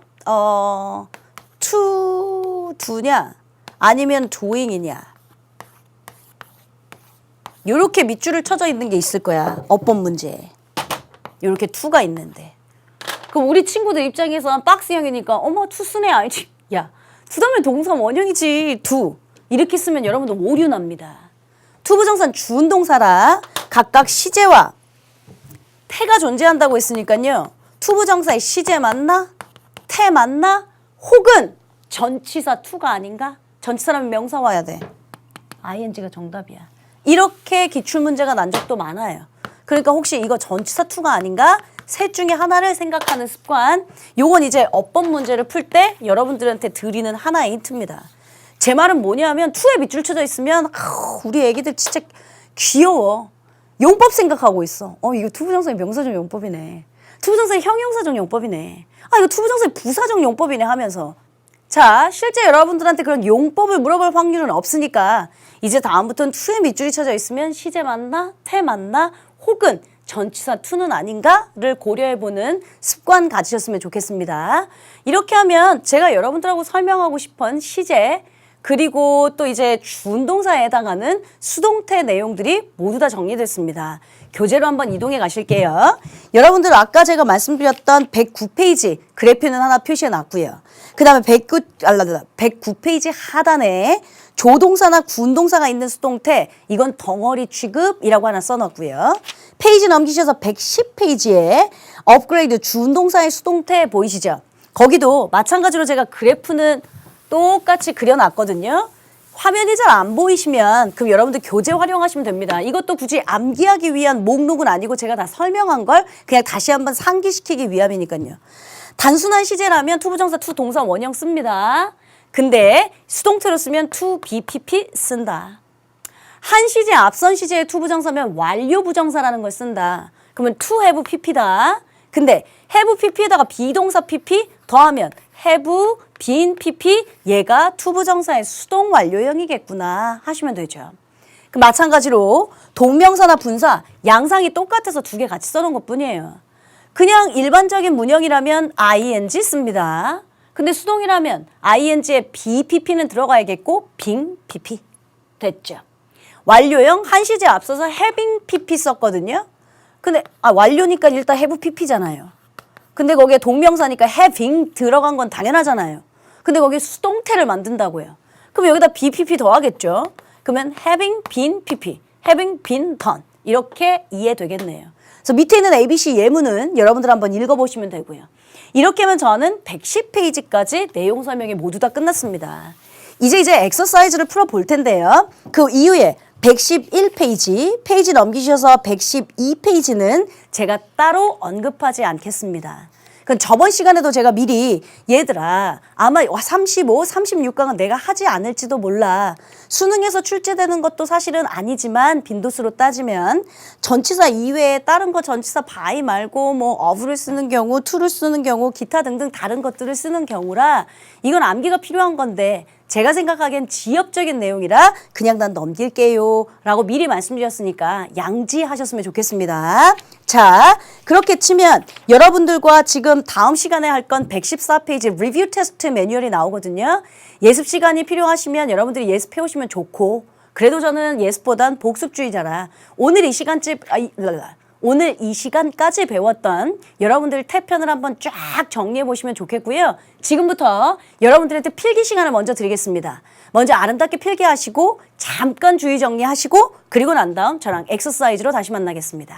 to do냐 아니면 doing이냐 요렇게 밑줄을 쳐져 있는 게 있을 거야. 어법 문제에. 이렇게 투가 있는데. 그럼 우리 친구들 입장에서 박스형이니까 어머 투 쓰네 알지? 야 투다면 동사 원형이지 투. 이렇게 쓰면 여러분들 오류 납니다. 투부정사는 주운동사라 각각 시제와 태가 존재한다고 했으니까요. 투부정사의 시제 맞나? 태 맞나? 혹은 전치사 투가 아닌가? 전치사라면 명사 와야 돼. ing가 정답이야. 이렇게 기출문제가 난 적도 많아요. 그러니까 혹시 이거 전치사 투가 아닌가? 셋 중에 하나를 생각하는 습관. 요건 이제 어법 문제를 풀 때 여러분들한테 드리는 하나의 힌트입니다. 제 말은 뭐냐면 투에 밑줄 쳐져 있으면 우리 애기들 진짜 귀여워. 용법 생각하고 있어. 이거 투부정사의 명사적 용법이네. 투부정사의 형용사적 용법이네. 이거 투부정사의 부사적 용법이네 하면서. 자, 실제 여러분들한테 그런 용법을 물어볼 확률은 없으니까 이제 다음부터는 투에 밑줄이 쳐져 있으면 시제 맞나? 태 맞나? 혹은 전치사 투는 아닌가를 고려해보는 습관 가지셨으면 좋겠습니다. 이렇게 하면 제가 여러분들하고 설명하고 싶은 시제 그리고 또 이제 준동사에 해당하는 수동태 내용들이 모두 다 정리됐습니다. 교재로 한번 이동해 가실게요. 여러분들 아까 제가 말씀드렸던 109페이지 그래프는 하나 표시해 놨고요. 그 다음에 109페이지 하단에 조동사나 군동사가 있는 수동태 이건 덩어리 취급이라고 하나 써놨고요. 페이지 넘기셔서 110페이지에 업그레이드 준동사의 수동태 보이시죠? 거기도 마찬가지로 제가 그래프는 똑같이 그려놨거든요. 화면이 잘 안 보이시면 그럼 여러분들 교재 활용하시면 됩니다. 이것도 굳이 암기하기 위한 목록은 아니고 제가 다 설명한 걸 그냥 다시 한번 상기시키기 위함이니까요. 단순한 시제라면 투부정사 투 동사 원형 씁니다. 근데 수동태로 쓰면 to be pp 쓴다. 한 시제 앞선 시제의 투부정사면 완료 부정사라는 걸 쓴다. 그러면 to have pp다. 근데 have pp에다가 비동사 pp 더하면 have been pp 얘가 투부정사의 수동 완료형이겠구나 하시면 되죠. 그 마찬가지로 동명사나 분사 양상이 똑같아서 두 개 같이 써놓은 것뿐이에요. 그냥 일반적인 문형이라면 ing 씁니다. 근데 수동이라면 ing에 be pp는 들어가야겠고 being pp 됐죠. 완료형 한 시제 앞서서 having pp 썼거든요. 근데 완료니까 일단 have pp잖아요. 근데 거기에 동명사니까 having 들어간 건 당연하잖아요. 근데 거기에 수동태를 만든다고요. 그럼 여기다 be pp 더하겠죠. 그러면 having been pp, having been done 이렇게 이해되겠네요. 그래서 밑에 있는 ABC 예문은 여러분들 한번 읽어보시면 되고요. 이렇게 하면 저는 110페이지까지 내용 설명이 모두 다 끝났습니다. 이제 엑서사이즈를 풀어볼 텐데요. 그 이후에 111페이지, 페이지 넘기셔서 112페이지는 제가 따로 언급하지 않겠습니다. 그건 저번 시간에도 제가 미리 얘들아 아마 35, 36강은 내가 하지 않을지도 몰라. 수능에서 출제되는 것도 사실은 아니지만 빈도수로 따지면 전치사 이외에 다른 거 전치사 by 말고 뭐 of를 쓰는 경우, to를 쓰는 경우, 기타 등등 다른 것들을 쓰는 경우라 이건 암기가 필요한 건데 제가 생각하기엔 지엽적인 내용이라 그냥 난 넘길게요 라고 미리 말씀드렸으니까 양지하셨으면 좋겠습니다. 자, 그렇게 치면 여러분들과 지금 다음 시간에 할 건 114페이지 리뷰 테스트 매뉴얼이 나오거든요. 예습 시간이 필요하시면 여러분들이 예습해 오시면 좋고 그래도 저는 예습보단 복습주의자라 오늘 이 시간까지 배웠던 여러분들 태편을 한번 쫙 정리해 보시면 좋겠고요. 지금부터 여러분들한테 필기 시간을 먼저 드리겠습니다. 먼저 아름답게 필기하시고 잠깐 주의 정리하시고 그리고 난 다음 저랑 엑서사이즈로 다시 만나겠습니다.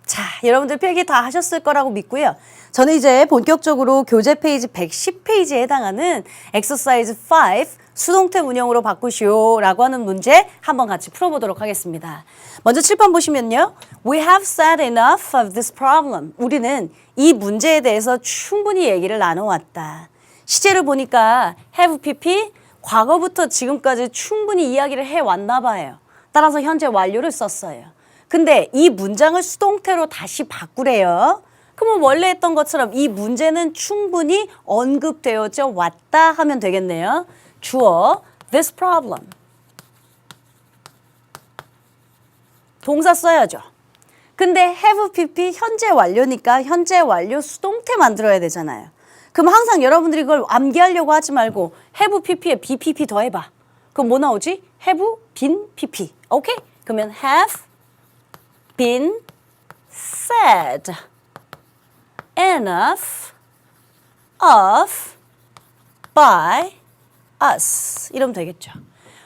자, 여러분들 필기 다 하셨을 거라고 믿고요. 저는 이제 본격적으로 교재 페이지 110페이지에 해당하는 exercise 5 수동태 문형으로 바꾸시오 라고 하는 문제 한번 같이 풀어보도록 하겠습니다. 먼저 칠판 보시면요. We have said enough of this problem. 우리는 이 문제에 대해서 충분히 얘기를 나눠왔다. 시제를 보니까 have pp 과거부터 지금까지 충분히 이야기를 해왔나 봐요. 따라서 현재 완료를 썼어요. 근데 이 문장을 수동태로 다시 바꾸래요. 그러면 원래 했던 것처럼 이 문제는 충분히 언급되어져 왔다 하면 되겠네요. 주어 this problem. 동사 써야죠. 근데 have pp 현재 완료니까 현재 완료 수동태 만들어야 되잖아요. 그럼 항상 여러분들이 그걸 암기하려고 하지 말고 have pp에 bpp 더해봐. 그럼 뭐 나오지? have been pp. 오케이? 그러면 have been said enough of by us. 이러면 되겠죠.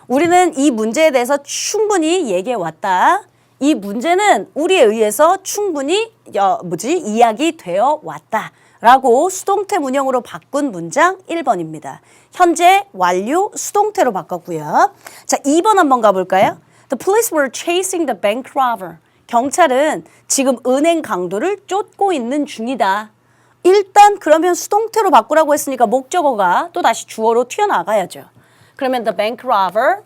우리는 이 문제에 대해서 충분히 얘기해 왔다. 이 문제는 우리에 의해서 충분히 이야기되어 왔다. 라고 수동태 문형으로 바꾼 문장 1번입니다. 현재 완료 수동태로 바꿨고요. 자, 2번 한번 가볼까요? The police were chasing the bank robber. 경찰은 지금 은행 강도를 쫓고 있는 중이다. 일단 그러면 수동태로 바꾸라고 했으니까 목적어가 또 다시 주어로 튀어나가야죠. 그러면 the bank robber.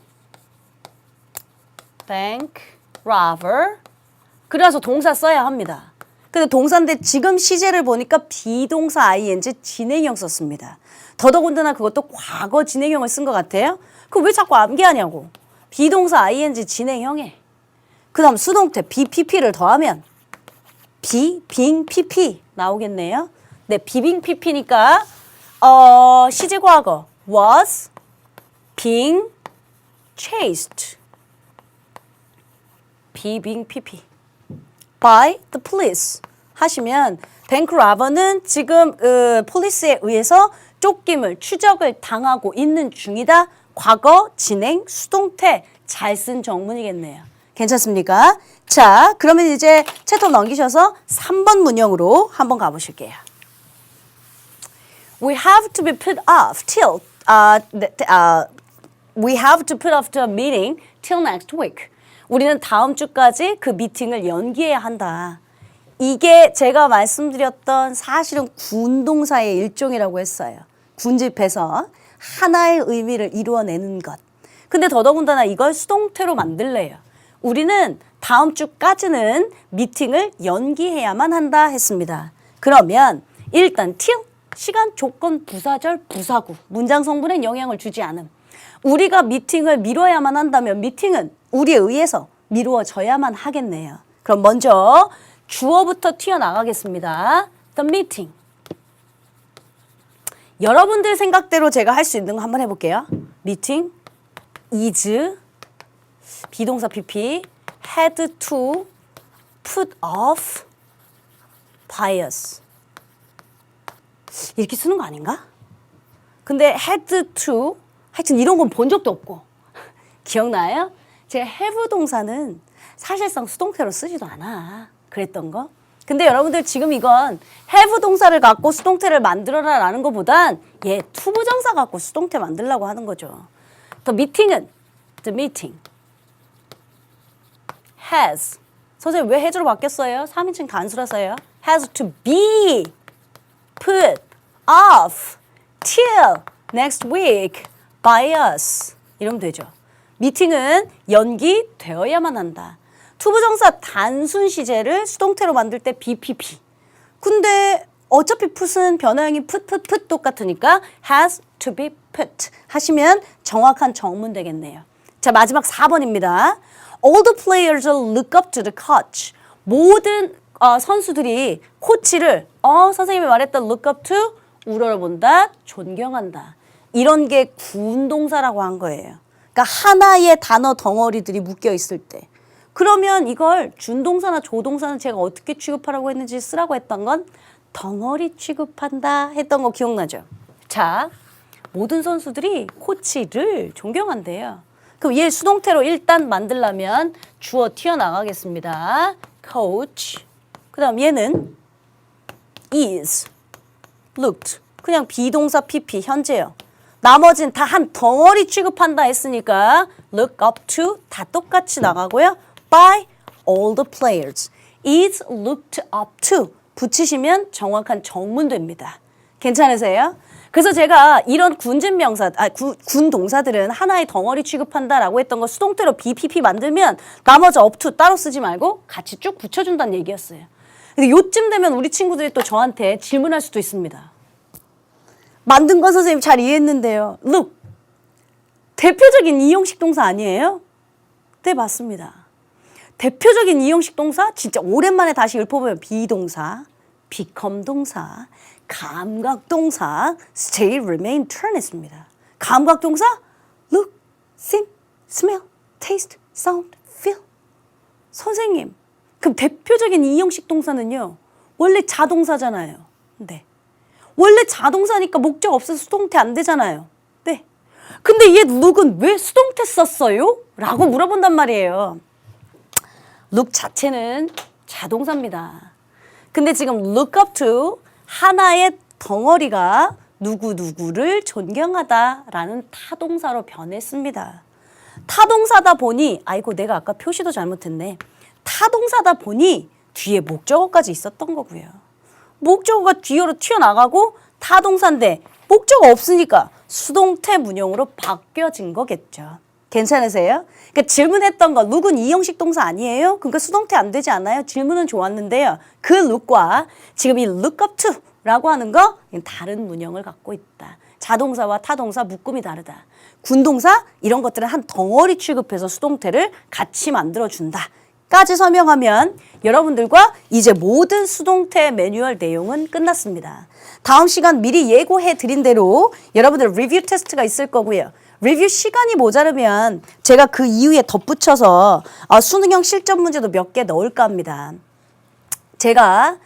그래서 동사 써야 합니다. 근데 동사인데 지금 시제를 보니까 비동사 ing 진행형 썼습니다. 더더군다나 그것도 과거 진행형을 쓴 것 같아요. 그거 왜 자꾸 암기하냐고. 비동사 ing 진행형에 그 다음 수동태 BPP를 더하면 being PP 나오겠네요. 네, being PP니까 시제 과거 was being chased. being PP. by the police 하시면 뱅크 라버는 지금 폴리스에 의해서 쫓김을 추적을 당하고 있는 중이다. 과거 진행 수동태 잘 쓴 정문이겠네요. 괜찮습니까? 자, 그러면 이제 챕터 넘기셔서 3번 문형으로 한번 가보실게요. We have to be put off till we have to put off the meeting till next week. 우리는 다음 주까지 그 미팅을 연기해야 한다. 이게 제가 말씀드렸던 사실은 군동사의 일종이라고 했어요. 군집해서 하나의 의미를 이루어내는 것. 근데 더더군다나 이걸 수동태로 만들래요. 우리는 다음 주까지는 미팅을 연기해야만 한다 했습니다. 그러면 일단 till, 시간, 조건, 부사절, 부사구, 문장 성분에 영향을 주지 않음. 우리가 미팅을 미뤄야만 한다면 미팅은 우리에 의해서 미루어져야만 하겠네요. 그럼 먼저 주어부터 튀어나가겠습니다. The meeting. 여러분들 생각대로 제가 할 수 있는 거 한번 해볼게요. meeting is 비동사 PP had to put off by us. 이렇게 쓰는 거 아닌가? 근데 had to 하여튼 이런 건 본 적도 없고 기억나요? 제가 have 동사는 사실상 수동태로 쓰지도 않아. 그랬던 거. 근데 여러분들 지금 이건 have 동사를 갖고 수동태를 만들어라 라는 것보단 투부정사 갖고 수동태 만들려고 하는 거죠. The meeting has 선생님 왜 has로 바뀌었어요? 3인칭 단수라서요. has to be put off till next week by us. 이러면 되죠. 미팅은 연기되어야만 한다. 투부정사 단순 시제를 수동태로 만들 때 BPP. 근데 어차피 put은 변화형이 put 똑같으니까 has to be put 하시면 정확한 정문 되겠네요. 자, 마지막 4번입니다. All the players look up to the coach. 모든 선수들이 코치를 선생님이 말했던 look up to 우러러본다, 존경한다. 이런 게 군동사라고 한 거예요. 그러니까 하나의 단어 덩어리들이 묶여 있을 때. 그러면 이걸 준동사나 조동사는 제가 어떻게 취급하라고 했는지 쓰라고 했던 건 덩어리 취급한다 했던 거 기억나죠? 자, 모든 선수들이 코치를 존경한대요. 그럼 얘 수동태로 일단 만들려면 주어 튀어나가겠습니다. coach. 그 다음 얘는 is, looked. 그냥 비동사 PP 현재요. 나머지는 다 한 덩어리 취급한다 했으니까 look up to 다 똑같이 나가고요. by all the players. is looked up to 붙이시면 정확한 정문 됩니다. 괜찮으세요? 그래서 제가 이런 군진명사, 군 동사들은 하나의 덩어리 취급한다라고 했던 거 수동태로 BPP 만들면 나머지 up to 따로 쓰지 말고 같이 쭉 붙여준다는 얘기였어요. 근데 요쯤 되면 우리 친구들이 또 저한테 질문할 수도 있습니다. 만든 건 선생님 잘 이해했는데요. look, 대표적인 이용식 동사 아니에요? 네, 맞습니다. 대표적인 이형식 동사 진짜 오랜만에 다시 읊어보면 비동사, become 동사, 감각 동사, stay, remain, turn 했습니다. 감각 동사 look, see, smell, taste, sound, feel. 선생님, 그럼 대표적인 이형식 동사는요. 원래 자동사잖아요. 네. 원래 자동사니까 목적 없어서 수동태 안 되잖아요. 네. 근데 얘 look은 왜 수동태 썼어요? 라고 물어본단 말이에요. look 자체는 자동사입니다. 근데 지금 look up to 하나의 덩어리가 누구누구를 존경하다라는 타동사로 변했습니다. 타동사다 보니 아이고 내가 아까 표시도 잘못했네. 타동사다 보니 뒤에 목적어까지 있었던 거고요. 목적어가 뒤로 튀어나가고 타동사인데 목적어 없으니까 수동태 문형으로 바뀌어진 거겠죠. 괜찮으세요? 그러니까 질문했던 거 룩은 이형식 동사 아니에요? 그러니까 수동태 안 되지 않아요? 질문은 좋았는데요. 그 룩과 지금 이 look up to 라고 하는 거 다른 문형을 갖고 있다. 자동사와 타동사 묶음이 다르다. 군동사 이런 것들은 한 덩어리 취급해서 수동태를 같이 만들어준다. 까지 설명하면 여러분들과 이제 모든 수동태 매뉴얼 내용은 끝났습니다. 다음 시간 미리 예고해 드린 대로 여러분들 리뷰 테스트가 있을 거고요. 리뷰 시간이 모자르면 제가 그 이후에 덧붙여서 수능형 실전 문제도 몇 개 넣을까 합니다. 제가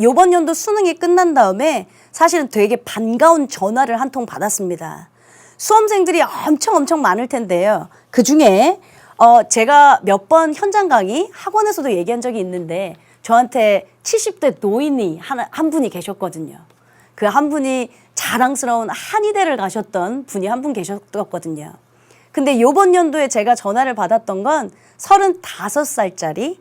요번 연도 수능이 끝난 다음에 사실은 되게 반가운 전화를 한 통 받았습니다. 수험생들이 엄청 많을 텐데요. 그중에 제가 몇 번 현장 강의 학원에서도 얘기한 적이 있는데 저한테 70대 노인이 한 분이 계셨거든요. 그 한 분이 자랑스러운 한의대를 가셨던 분이 한 분 계셨거든요. 근데 요번 연도에 제가 전화를 받았던 건 35살짜리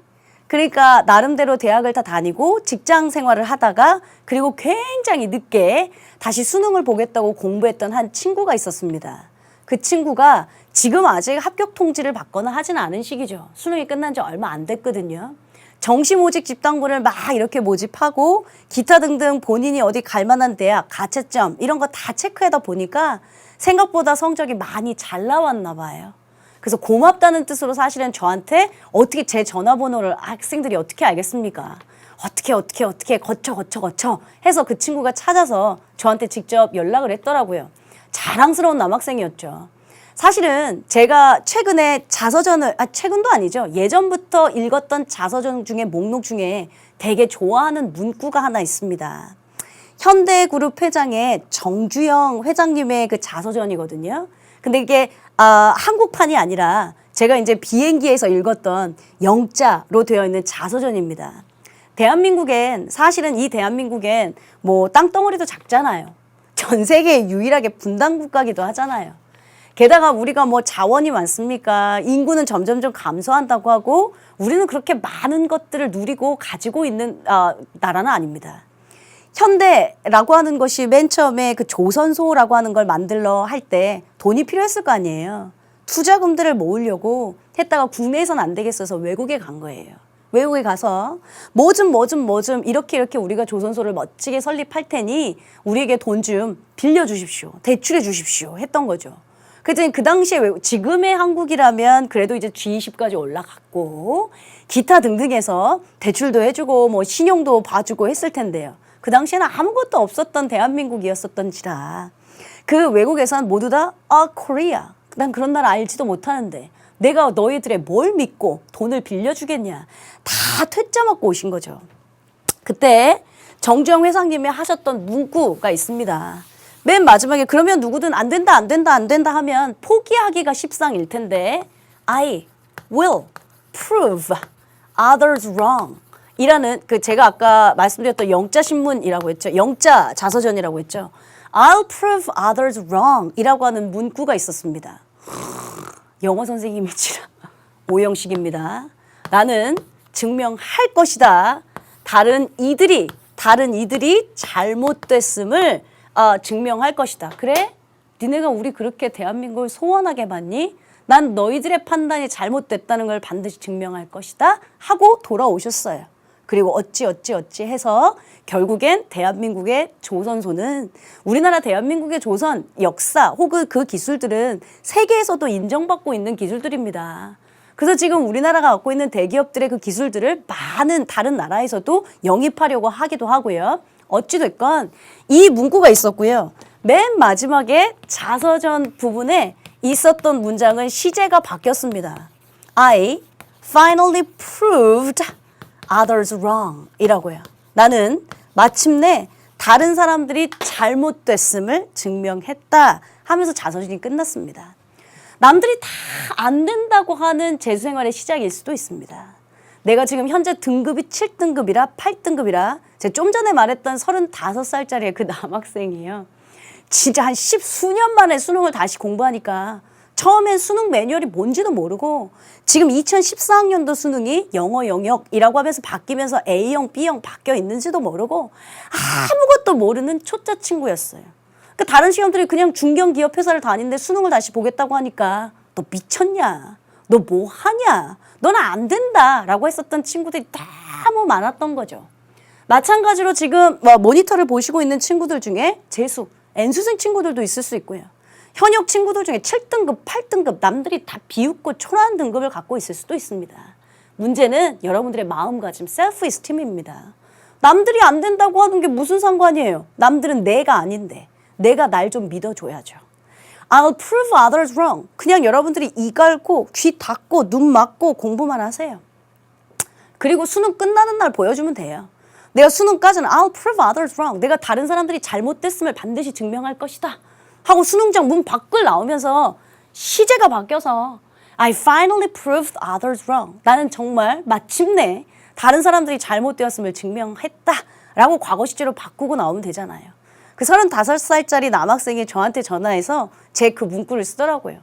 그러니까 나름대로 대학을 다 다니고 직장 생활을 하다가 그리고 굉장히 늦게 다시 수능을 보겠다고 공부했던 한 친구가 있었습니다. 그 친구가 지금 아직 합격 통지를 받거나 하진 않은 시기죠. 수능이 끝난 지 얼마 안 됐거든요. 정시모집 집단군을 막 이렇게 모집하고 기타 등등 본인이 어디 갈 만한 대학, 가채점 이런 거 다 체크하다 보니까 생각보다 성적이 많이 잘 나왔나 봐요. 그래서 고맙다는 뜻으로 사실은 저한테 어떻게 제 전화번호를 학생들이 어떻게 알겠습니까? 어떻게 거쳐 해서 그 친구가 찾아서 저한테 직접 연락을 했더라고요. 자랑스러운 남학생이었죠. 사실은 제가 최근에 자서전을 최근도 아니죠. 예전부터 읽었던 자서전 중에 목록 중에 되게 좋아하는 문구가 하나 있습니다. 현대그룹 회장의 정주영 회장님의 그 자서전이거든요. 근데 이게 한국판이 아니라 제가 이제 비행기에서 읽었던 영자로 되어 있는 자서전입니다. 사실은 이 대한민국엔 뭐 땅덩어리도 작잖아요. 전 세계 유일하게 분단 국가기도 하잖아요. 게다가 우리가 뭐 자원이 많습니까? 인구는 점점점 감소한다고 하고 우리는 그렇게 많은 것들을 누리고 가지고 있는 나라는 아닙니다. 현대라고 하는 것이 맨 처음에 그 조선소라고 하는 걸 만들러 할 때 돈이 필요했을 거 아니에요. 투자금들을 모으려고 했다가 국내에선 안 되겠어서 외국에 간 거예요. 외국에 가서 뭐 좀 이렇게 우리가 조선소를 멋지게 설립할 테니 우리에게 돈 좀 빌려주십시오. 대출해 주십시오. 했던 거죠. 그랬더니 그 당시에 지금의 한국이라면 그래도 이제 G20까지 올라갔고 기타 등등해서 대출도 해주고 뭐 신용도 봐주고 했을 텐데요. 그 당시에는 아무것도 없었던 대한민국이었었던지라 그 외국에선 모두 다 코리아 난 그런 나라 알지도 못하는데 내가 너희들의 뭘 믿고 돈을 빌려주겠냐 다 퇴짜 맞고 오신 거죠. 그때 정주영 회장님이 하셨던 문구가 있습니다. 맨 마지막에 그러면 누구든 안 된다 하면 포기하기가 십상일 텐데 I will prove others wrong 이라는 그 제가 아까 말씀드렸던 영자신문이라고 했죠. 영자 자서전이라고 했죠. I'll prove others wrong 이라고 하는 문구가 있었습니다. 영어 선생님이지라 오형식입니다. 나는 증명할 것이다. 다른 이들이 잘못됐음을 증명할 것이다. 그래? 니네가 우리 그렇게 대한민국을 소원하게 봤니? 난 너희들의 판단이 잘못됐다는 걸 반드시 증명할 것이다. 하고 돌아오셨어요. 그리고 어찌 해서 결국엔 대한민국의 조선소는 우리나라 대한민국의 조선 역사 혹은 그 기술들은 세계에서도 인정받고 있는 기술들입니다. 그래서 지금 우리나라가 갖고 있는 대기업들의 그 기술들을 많은 다른 나라에서도 영입하려고 하기도 하고요. 어찌됐건 이 문구가 있었고요. 맨 마지막에 자서전 부분에 있었던 문장은 시제가 바뀌었습니다. I finally proved others wrong 이라고요. 나는 마침내 다른 사람들이 잘못됐음을 증명했다 하면서 자서전이 끝났습니다. 남들이 다 안 된다고 하는 재수생활의 시작일 수도 있습니다. 내가 지금 현재 등급이 7등급이라 8등급이라 제가 좀 전에 말했던 35살짜리의 그 남학생이에요. 진짜 한 10수년 만에 수능을 다시 공부하니까 처음엔 수능 매뉴얼이 뭔지도 모르고 지금 2014학년도 수능이 영어 영역이라고 하면서 바뀌면서 A형, B형 바뀌어 있는지도 모르고 아무것도 모르는 초짜 친구였어요. 그러니까 다른 시험들이 그냥 중견기업 회사를 다니는데 수능을 다시 보겠다고 하니까 너 미쳤냐? 너 뭐 하냐? 너는 안 된다 라고 했었던 친구들이 너무 많았던 거죠. 마찬가지로 지금 모니터를 보시고 있는 친구들 중에 재수, N수생 친구들도 있을 수 있고요. 현역 친구들 중에 7등급, 8등급 남들이 다 비웃고 초라한 등급을 갖고 있을 수도 있습니다. 문제는 여러분들의 마음가짐, 셀프 이스팀입니다. 남들이 안 된다고 하는 게 무슨 상관이에요? 남들은 내가 아닌데 내가 날 좀 믿어줘야죠. I'll prove others wrong. 그냥 여러분들이 이 갈고 귀 닫고 눈 막고 공부만 하세요. 그리고 수능 끝나는 날 보여주면 돼요. 내가 수능까지는 I'll prove others wrong. 내가 다른 사람들이 잘못됐음을 반드시 증명할 것이다. 하고 수능장 문 밖을 나오면서 시제가 바뀌어서 I finally proved others wrong. 나는 정말 마침내 다른 사람들이 잘못되었음을 증명했다. 라고 과거 시제로 바꾸고 나오면 되잖아요. 그 35살짜리 남학생이 저한테 전화해서 제 그 문구를 쓰더라고요.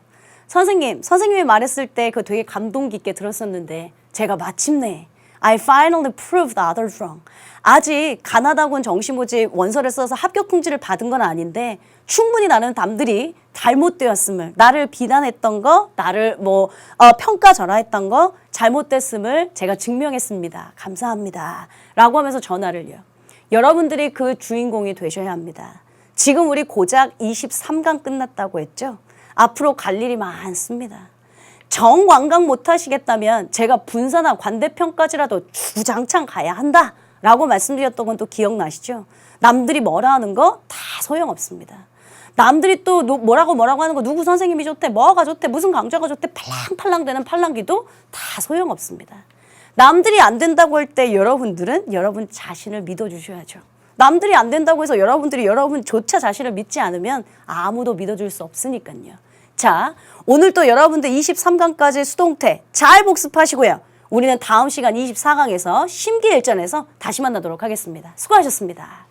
선생님이 말했을 때 그 되게 감동 깊게 들었었는데 제가 마침내 I finally proved others wrong. 아직 가나다군 정시모집 원서를 써서 합격 통지를 받은 건 아닌데 충분히 나는 남들이 잘못되었음을, 나를 비난했던 거, 나를 평가절하했던 거 잘못됐음을 제가 증명했습니다. 감사합니다. 라고 하면서 전화를요. 여러분들이 그 주인공이 되셔야 합니다. 지금 우리 고작 23강 끝났다고 했죠? 앞으로 갈 일이 많습니다. 정관광 못 하시겠다면 제가 분사나 관대평까지라도 주장창 가야 한다 라고 말씀드렸던 건 또 기억나시죠? 남들이 뭐라 하는 거 다 소용없습니다. 남들이 또 뭐라고 하는 거 누구 선생님이 좋대, 뭐가 좋대, 무슨 강좌가 좋대 팔랑팔랑 되는 팔랑귀도 다 소용없습니다. 남들이 안 된다고 할 때 여러분들은 여러분 자신을 믿어주셔야죠. 남들이 안 된다고 해서 여러분들이 여러분조차 자신을 믿지 않으면 아무도 믿어줄 수 없으니까요. 자, 오늘 또 여러분들 23강까지 수동태 잘 복습하시고요. 우리는 다음 시간 24강에서 심기일전에서 다시 만나도록 하겠습니다. 수고하셨습니다.